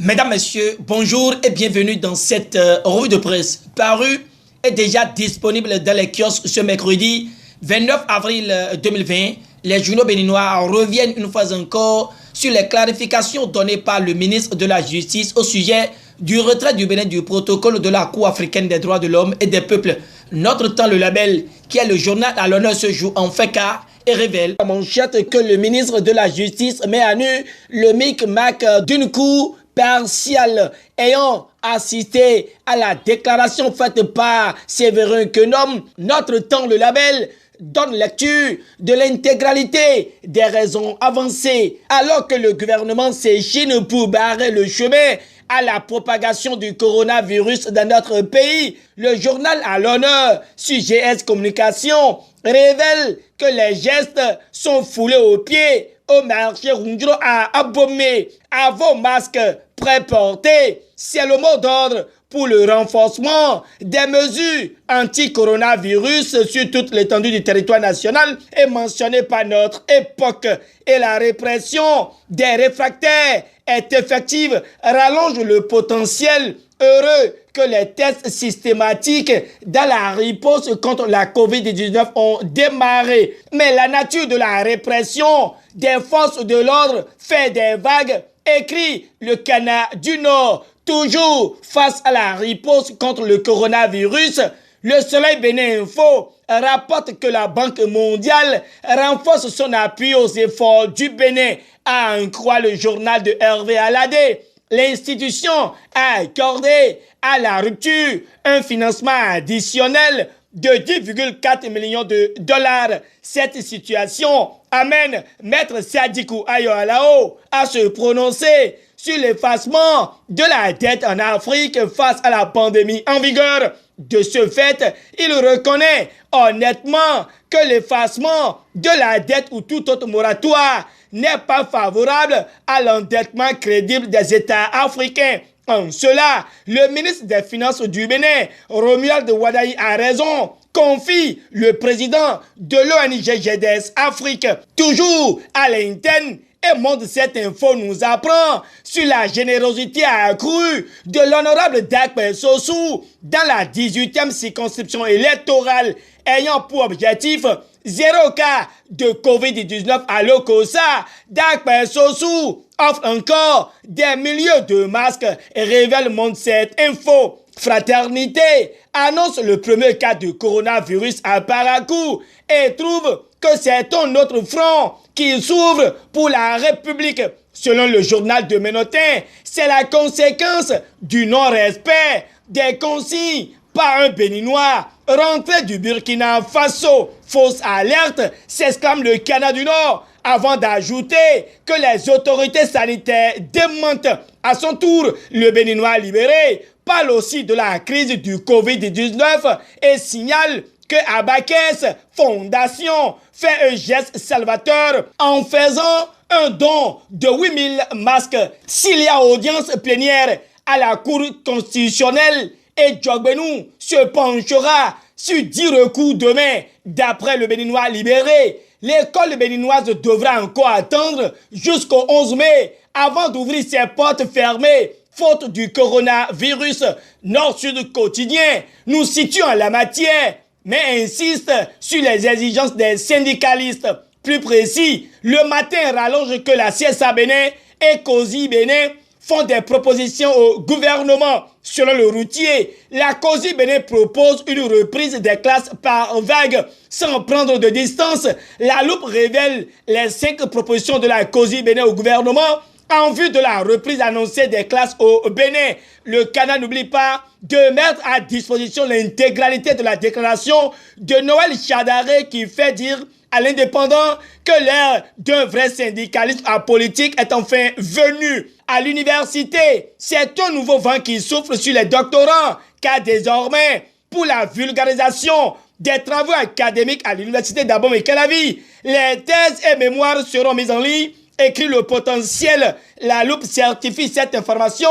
Mesdames, Messieurs, bonjour et bienvenue dans cette revue de presse parue et déjà disponible dans les kiosques ce mercredi 29 avril 2020. Les journaux béninois reviennent une fois encore sur les clarifications données par le ministre de la Justice au sujet du retrait du Bénin du protocole de la Cour africaine des droits de l'homme et des peuples. Notre temps, le label, qui est le journal à l'honneur ce jour, en fait cas et révèle la manchette que le ministre de la Justice met à nu le micmac d'une cour partiale ayant assisté à la déclaration faite par Séverin Quenom. Notre temps, le label, donne lecture de l'intégralité des raisons avancées alors que le gouvernement s'échine pour barrer le chemin à la propagation du coronavirus dans notre pays. Le journal à l'honneur sur GS Communication révèle que les gestes sont foulés aux pieds au marché Rundro à Abomey. À vos masques pré-portés, c'est le mot d'ordre pour le renforcement des mesures anti-coronavirus sur toute l'étendue du territoire national et mentionné par notre époque. Et la répression des réfractaires est effective, rallonge le potentiel heureux que les tests systématiques dans la riposte contre la COVID-19 ont démarré. Mais la nature de la répression des forces de l'ordre fait des vagues, écrit le Canard du Nord. Toujours face à la riposte contre le coronavirus, le Soleil Bénin Info rapporte que la Banque mondiale renforce son appui aux efforts du Bénin, à en croire le journal de Hervé Aladé. L'institution a accordé à la rupture un financement additionnel de 10,4 millions de dollars. Cette situation amène Maître Sadikou Ayoalao à se prononcer sur l'effacement de la dette en Afrique face à la pandémie en vigueur. De ce fait, il reconnaît honnêtement que l'effacement de la dette ou tout autre moratoire n'est pas favorable à l'endettement crédible des États africains. En cela, le ministre des Finances du Bénin, Romuald Wadaï, a raison, confie le président de l'ONG GEDES Afrique. Toujours à l'interne, et Monde cette info nous apprend sur la générosité accrue de l'honorable Dakpe Sossou dans la 18e circonscription électorale ayant pour objectif 0 cas de COVID-19 à l'Okosa. Dakpe Sossou offre encore des milliers de masques et révèle Monde cette info. Fraternité annonce le premier cas de coronavirus à Parakou et trouve que c'est un autre front qui s'ouvre pour la République. Selon le journal de Ménotin, c'est la conséquence du non-respect des consignes par un Béninois rentré du Burkina Faso. Fausse alerte, s'exclame le Canada du Nord, avant d'ajouter que les autorités sanitaires démentent. À son tour, le Béninois libéré parle aussi de la crise du Covid-19 et signale que Abakès Fondation fait un geste salvateur en faisant un don de 8000 masques. S'il y a audience plénière à la Cour constitutionnelle et Djogbenou se penchera sur 10 recours demain, d'après le Béninois libéré, l'école béninoise devra encore attendre jusqu'au 11 mai avant d'ouvrir ses portes fermées faute du coronavirus. Nord-Sud quotidien nous situe en la matière, mais insiste sur les exigences des syndicalistes. Plus précis, le matin rallonge que la CSA Bénin et COSI Bénin font des propositions au gouvernement. Selon le routier, la COSI Bénin propose une reprise des classes par vague sans prendre de distance. La loupe révèle les 5 propositions de la COSI Bénin au gouvernement en vue de la reprise annoncée des classes au Bénin. Le Canada n'oublie pas de mettre à disposition l'intégralité de la déclaration de Noël Chadaré qui fait dire à l'indépendant que l'ère d'un vrai syndicalisme apolitique est enfin venue. À l'université, c'est un nouveau vent qui souffle sur les doctorants, car désormais, pour la vulgarisation des travaux académiques à l'université d'Abomey-Calavi, les thèses et mémoires seront mises en ligne, écrit le potentiel. La loupe certifie cette information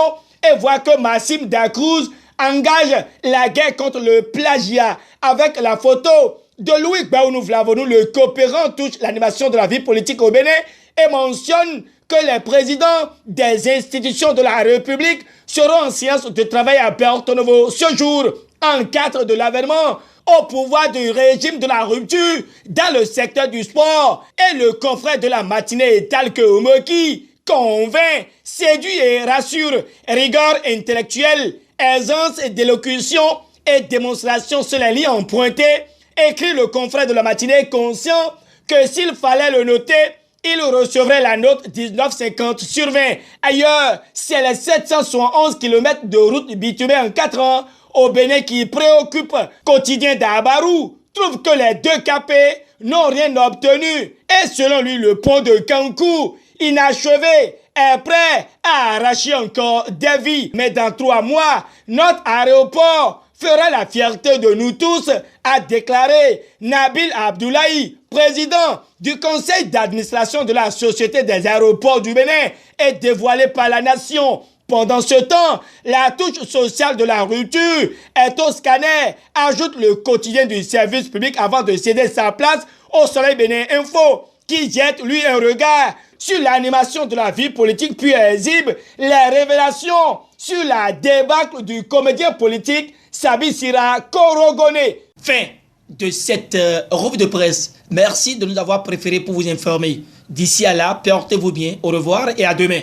et voit que Massim Dacruz engage la guerre contre le plagiat avec la photo de Louis Gbagbo Flavonou, le coopérant, touche l'animation de la vie politique au Bénin et mentionne que les présidents des institutions de la République seront en séance de travail à Porto Novo ce jour en cadre de l'avènement au pouvoir du régime de la rupture dans le secteur du sport. Et le confrère de la matinée Talke Omoki convainc, séduit et rassure, rigueur intellectuelle, aisance d'élocution et démonstration sur les lignes empruntées, écrit le confrère de la matinée conscient que s'il fallait le noter, il recevrait la note 19,50 sur 20. Ailleurs, c'est les 771 km de route bitumée en 4 ans au Bénin qui préoccupe. Quotidien d'Abarou trouve que les deux capés n'ont rien obtenu. Et selon lui, le pont de Kankou, inachevé, est prêt à arracher encore des vies. Mais dans 3 mois, notre aéroport fera la fierté de nous tous, a déclaré Nabil Abdoulaye, président du conseil d'administration de la Société des aéroports du Bénin, est dévoilé par la nation. Pendant ce temps, la touche sociale de la rupture est au scanner, ajoute le quotidien du service public avant de céder sa place au Soleil Bénin Info, qui jette lui un regard sur l'animation de la vie politique puis exhibe les révélations sur la débâcle du comédien politique Sabi Sira Korogone. Fin de cette revue de presse. Merci de nous avoir préférés pour vous informer. D'ici à là, portez-vous bien. Au revoir et à demain.